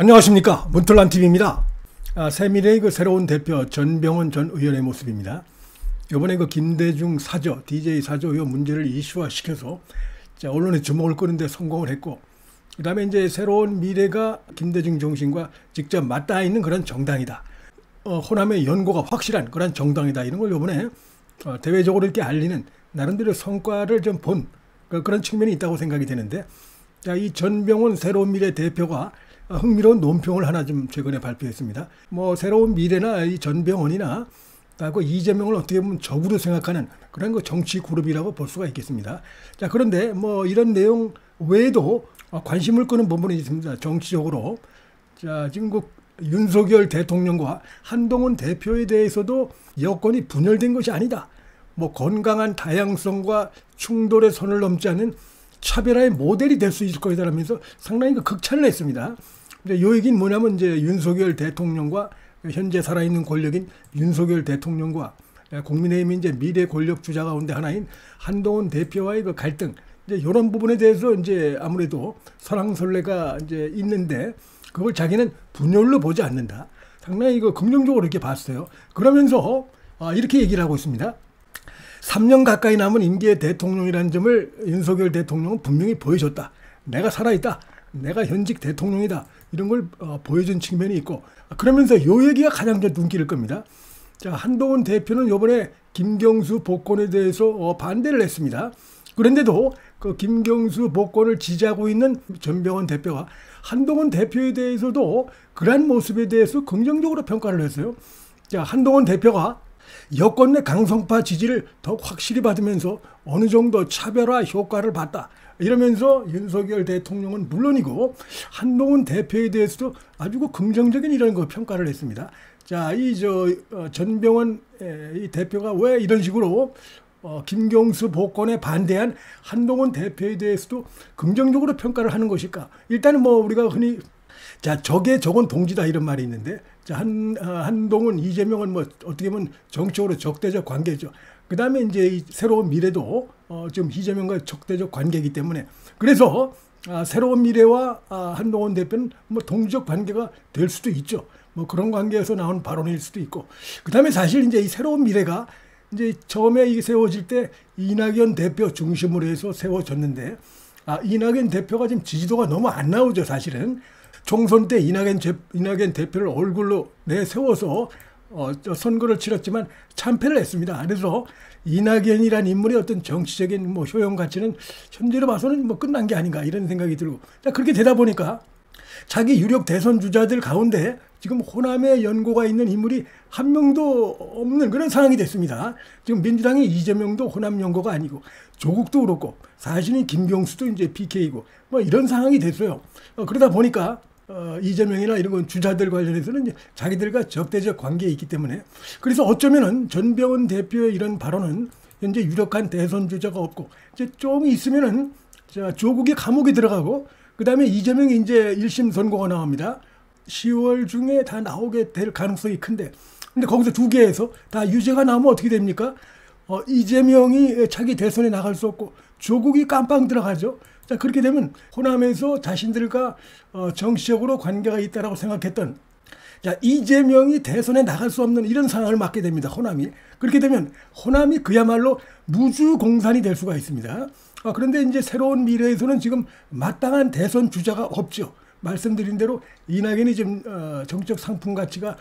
안녕하십니까, 문틀란TV입니다. 새미래의 새로운 대표 전병헌 전 의원의 모습입니다. 이번에 김대중 사저, DJ 사저 이 문제를 이슈화시켜서 언론의 주목을 끄는데 성공을 했고, 그 다음에 이제 새로운 미래가 김대중 정신과 직접 맞닿아 있는 그런 정당이다. 호남의 연고가 확실한 그런 정당이다. 이런 걸 이번에 대외적으로 이렇게 알리는 나름대로 성과를 좀 본 그런 측면이 있다고 생각이 되는데, 이 전병헌 새로운 미래 대표가 흥미로운 논평을 하나 좀 최근에 발표했습니다. 새로운 미래나 이 전병헌이나 이재명을 어떻게 보면 적으로 생각하는 그런 정치 그룹이라고 볼 수가 있겠습니다. 그런데 이런 내용 외에도 관심을 끄는 부분이 있습니다. 정치적으로. 지금 윤석열 대통령과 한동훈 대표에 대해서도 여권이 분열된 것이 아니다. 건강한 다양성과 충돌의 선을 넘지 않는 차별화의 모델이 될 수 있을 것이라면서 상당히 극찬을 했습니다. 이 얘기는 뭐냐면 이제 윤석열 대통령과 현재 살아있는 권력인 윤석열 대통령과 국민의힘 이제 미래 권력 주자 가운데 하나인 한동훈 대표와의 갈등, 이제 이런 부분에 대해서 이제 아무래도 설왕설래가 이제 있는데 그걸 자기는 분열로 보지 않는다. 상당히 긍정적으로 이렇게 봤어요. 그러면서 이렇게 얘기를 하고 있습니다. 3년 가까이 남은 임기의 대통령이라는 점을 윤석열 대통령은 분명히 보여줬다. 내가 살아있다. 내가 현직 대통령이다. 이런 걸 보여준 측면이 있고, 그러면서 이 얘기가 가장 좀 눈길을 끕니다. 한동훈 대표는 이번에 김경수 복권에 대해서 반대를 했습니다. 그런데도 김경수 복권을 지지하고 있는 전병헌 대표가 한동훈 대표에 대해서도 그러한 모습에 대해서 긍정적으로 평가를 했어요. 한동훈 대표가 여권 내 강성파 지지를 더욱 확실히 받으면서 어느 정도 차별화 효과를 봤다. 이러면서 윤석열 대통령은 물론이고 한동훈 대표에 대해서도 아주 긍정적인 이런 평가를 했습니다. 전병헌 이 대표가 왜 이런 식으로 김경수 복권에 반대한 한동훈 대표에 대해서도 긍정적으로 평가를 하는 것일까? 일단은 우리가 흔히 적의 적은 동지다 이런 말이 있는데, 한동훈, 이재명은 어떻게 보면 정치적으로 적대적 관계죠. 그 다음에 이제 이 새로운 미래도 지금 이재명과 적대적 관계이기 때문에, 그래서 새로운 미래와 한동훈 대표는 동지적 관계가 될 수도 있죠. 그런 관계에서 나온 발언일 수도 있고, 그 다음에 사실 이제 이 새로운 미래가 이제 처음에 이게 세워질 때 이낙연 대표 중심으로 해서 세워졌는데, 이낙연 대표가 지금 지지도가 너무 안 나오죠, 사실은. 총선 때 이낙연 대표를 얼굴로 내세워서 선거를 치렀지만 참패를 했습니다. 그래서 이낙연이란 인물의 어떤 정치적인 효용 가치는 현재로 봐서는 끝난 게 아닌가 이런 생각이 들고, 그렇게 되다 보니까 자기 유력 대선 주자들 가운데 지금 호남에 연고가 있는 인물이 한 명도 없는 그런 상황이 됐습니다. 지금 민주당의 이재명도 호남 연고가 아니고, 조국도 그렇고, 사실은 김경수도 이제 PK이고 이런 상황이 됐어요. 그러다 보니까 이재명이나 이런 건 주자들 관련해서는 이제 자기들과 적대적 관계에 있기 때문에, 그래서 어쩌면은 전병헌 대표의 이런 발언은 현재 유력한 대선 주자가 없고, 이제 좀 있으면은 조국이 감옥에 들어가고, 그 다음에 이재명이 이제 1심 선고가 나옵니다. 10월 중에 다 나오게 될 가능성이 큰데, 근데 거기서 두 개에서 다 유죄가 나오면 어떻게 됩니까? 이재명이 차기 대선에 나갈 수 없고 조국이 깜빵 들어가죠. 그렇게 되면 호남에서 자신들과 정치적으로 관계가 있다라고 생각했던 이재명이 대선에 나갈 수 없는 이런 상황을 맞게 됩니다. 호남이. 그렇게 되면 호남이 그야말로 무주공산이 될 수가 있습니다. 그런데 이제 새로운 미래에서는 지금 마땅한 대선 주자가 없죠. 말씀드린 대로 이낙연이 지금 정치적 상품 가치가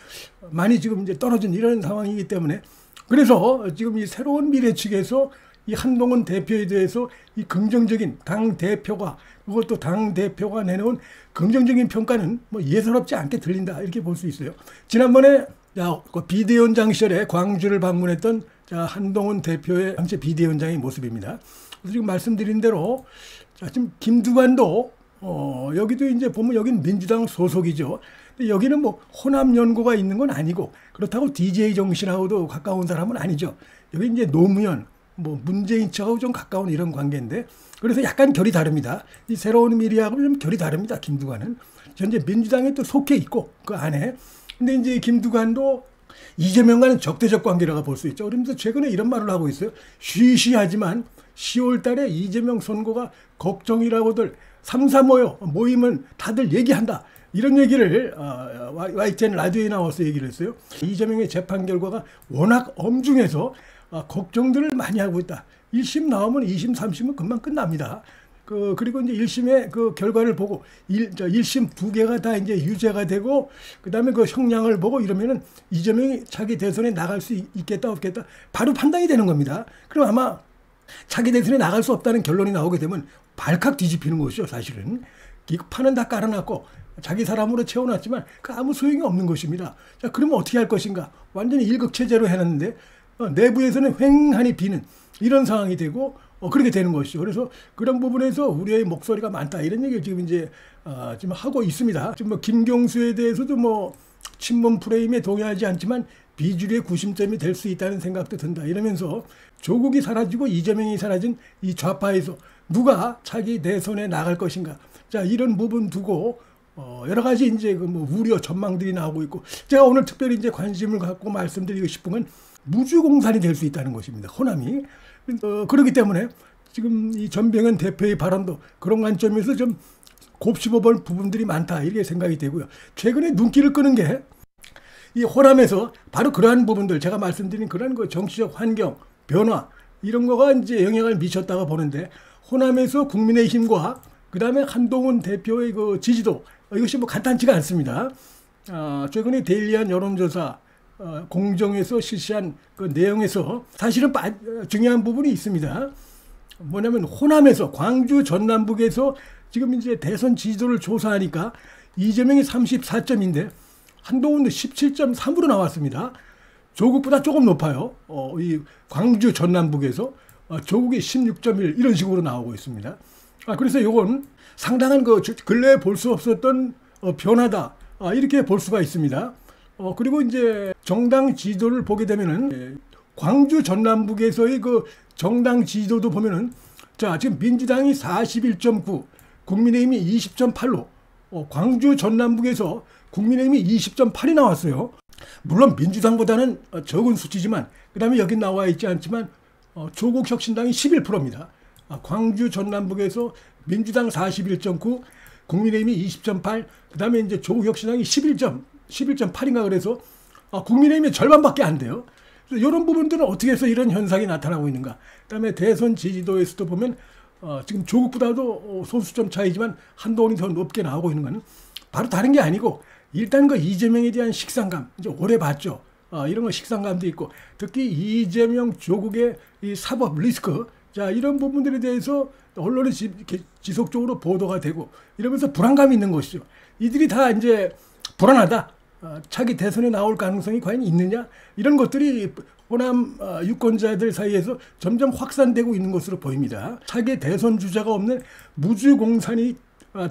많이 지금 이제 떨어진 이런 상황이기 때문에, 그래서 지금 이 새로운 미래 측에서 이 한동훈 대표에 대해서 이 긍정적인 당 대표가, 그것도 당 대표가 내놓은 긍정적인 평가는 예사롭지 않게 들린다 이렇게 볼 수 있어요. 지난번에 비대위원장 시절에 광주를 방문했던 한동훈 대표의 당시 비대위원장의 모습입니다. 그래서 지금 말씀드린 대로 지금 김두관도 여기도 이제 보면 여기는 민주당 소속이죠. 근데 여기는 호남 연고가 있는 건 아니고, 그렇다고 DJ 정신하고도 가까운 사람은 아니죠. 여기 이제 노무현, 문재인 측하고 좀 가까운 이런 관계인데, 그래서 약간 결이 다릅니다. 이 새로운 미래하고 좀 결이 다릅니다. 김두관은 현재 민주당에 또 속해 있고 그 안에. 근데 이제 김두관도 이재명과는 적대적 관계라고 볼 수 있죠. 그러면서 최근에 이런 말을 하고 있어요. 쉬쉬하지만 10월 달에 이재명 선거가 걱정이라고들 3, 4 모임은 다들 얘기한다. 이런 얘기를 YTN 라디오에 나와서 얘기를 했어요. 이재명의 재판 결과가 워낙 엄중해서 걱정들을 많이 하고 있다. 1심 나오면 2심, 3심은 금방 끝납니다. 그리고 이제 1심의 그 결과를 보고 1심 두 개가 다 이제 유죄가 되고 그다음에 그 형량을 보고 이러면은 이재명이 차기 대선에 나갈 수 있겠다 없겠다 바로 판단이 되는 겁니다. 그럼 아마 차기 대선에 나갈 수 없다는 결론이 나오게 되면 발칵 뒤집히는 것이죠. 사실은 이 판은 다 깔아놨고 자기 사람으로 채워놨지만 그 아무 소용이 없는 것입니다. 자, 그러면 어떻게 할 것인가? 완전히 일극체제로 해놨는데 내부에서는 횡하니 비는 이런 상황이 되고 그렇게 되는 것이죠. 그래서 그런 부분에서 우리의 목소리가 많다 이런 얘기를 지금 이제 지금 하고 있습니다. 지금 뭐 김경수에 대해서도 뭐 친문 프레임에 동의하지 않지만 비주류의 구심점이 될 수 있다는 생각도 든다 이러면서 조국이 사라지고 이재명이 사라진 이 좌파에서 누가 차기 대선에 나갈 것인가? 자, 이런 부분 두고 여러 가지 이제 그 뭐 우려 전망들이 나오고 있고 제가 오늘 특별히 이제 관심을 갖고 말씀드리고 싶은 건 무주공산이 될 수 있다는 것입니다. 호남이. 그렇기 때문에 지금 이 전병현 대표의 발언도 그런 관점에서 좀 곱씹어볼 부분들이 많다 이렇게 생각이 되고요. 최근에 눈길을 끄는 게 이 호남에서 바로 그러한 부분들 제가 말씀드린 그런 그 정치적 환경 변화 이런 거가 이제 영향을 미쳤다고 보는데 호남에서 국민의힘과 그다음에 한동훈 대표의 그 지지도 이것이 뭐 간단치가 않습니다. 최근에 데일리한 여론조사 공정에서 실시한 그 내용에서 사실은 중요한 부분이 있습니다. 뭐냐면 호남에서 광주 전남북에서 지금 이제 대선 지지도를 조사하니까 이재명이 34점인데 한동훈도 17.3으로 나왔습니다. 조국보다 조금 높아요. 이 광주 전남북에서 조국이 16.1 이런 식으로 나오고 있습니다. 그래서 이건 상당한 그 근래에 볼 수 없었던 변화다 이렇게 볼 수가 있습니다. 그리고 이제 정당 지지도를 보게 되면은 광주 전남북에서의 그 정당 지지도도 보면은 자 지금 민주당이 41.9, 국민의힘이 20.8로 광주 전남북에서 국민의힘이 20.8이 나왔어요. 물론 민주당보다는 적은 수치지만 그다음에 여기 나와 있지 않지만 조국 혁신당이 11%입니다. 광주 전남북에서 민주당 41.9, 국민의힘이 20.8, 그다음에 이제 조국 혁신당이 11.8인가 그래서 국민의힘의 절반밖에 안 돼요. 그래서 이런 부분들은 어떻게 해서 이런 현상이 나타나고 있는가. 그다음에 대선 지지도에서도 보면 지금 조국보다도 소수점 차이지만 한동훈이 더 높게 나오고 있는 건 바로 다른 게 아니고 일단 그 이재명에 대한 식상감 이제 오래 봤죠. 이런 거 식상감도 있고 특히 이재명 조국의 이 사법 리스크 자 이런 부분들에 대해서 언론에 지속적으로 보도가 되고 이러면서 불안감이 있는 것이죠. 이들이 다 이제 불안하다. 차기 대선에 나올 가능성이 과연 있느냐 이런 것들이 호남 유권자들 사이에서 점점 확산되고 있는 것으로 보입니다. 차기 대선 주자가 없는 무주공산이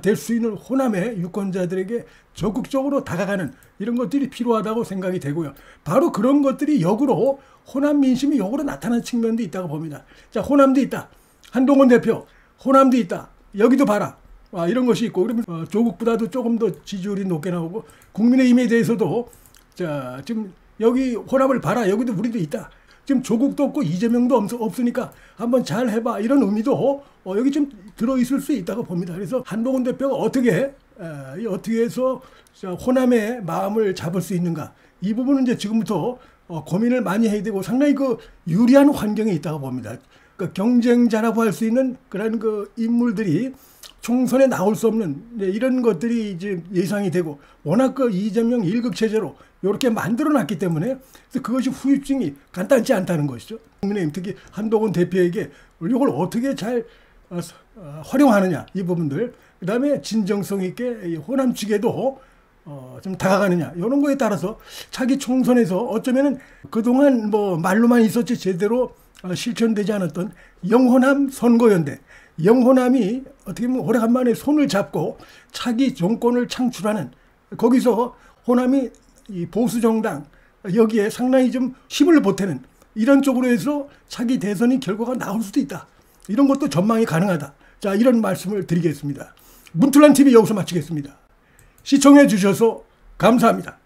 될 수 있는 호남의 유권자들에게 적극적으로 다가가는 이런 것들이 필요하다고 생각이 되고요. 바로 그런 것들이 역으로 호남 민심이 역으로 나타나는 측면도 있다고 봅니다. 자, 호남도 있다. 한동훈 대표, 호남도 있다. 여기도 봐라. 이런 것이 있고 그러면 조국보다도 조금 더 지지율이 높게 나오고 국민의힘에 대해서도 자 지금 여기 호남을 봐라. 여기도 우리도 있다. 지금 조국도 없고 이재명도 없으니까 한번 잘 해봐. 이런 의미도 여기 좀 들어있을 수 있다고 봅니다. 그래서 한동훈 대표가 어떻게 해서 호남의 마음을 잡을 수 있는가. 이 부분은 이제 지금부터 고민을 많이 해야 되고 상당히 그 유리한 환경에 있다고 봅니다. 그 경쟁자라고 할 수 있는 그런 그 인물들이 총선에 나올 수 없는 이런 것들이 이제 예상이 되고 워낙 그 이재명 일극체제로 이렇게 만들어놨기 때문에 그것이 후유증이 간단치 않다는 것이죠. 국민의힘 특히 한동훈 대표에게 이걸 어떻게 잘 활용하느냐 이 부분들 그다음에 진정성 있게 호남 측에도 좀 다가가느냐 이런 거에 따라서 차기 총선에서 어쩌면은 그동안 뭐 말로만 있었지 제대로 실천되지 않았던 영호남 선거연대 영호남이 어떻게 보면 오래간만에 손을 잡고 차기 정권을 창출하는 거기서 호남이 이 보수 정당 여기에 상당히 좀 힘을 보태는 이런 쪽으로 해서 차기 대선이 결과가 나올 수도 있다. 이런 것도 전망이 가능하다. 자, 이런 말씀을 드리겠습니다. 문틀란 TV 여기서 마치겠습니다. 시청해 주셔서 감사합니다.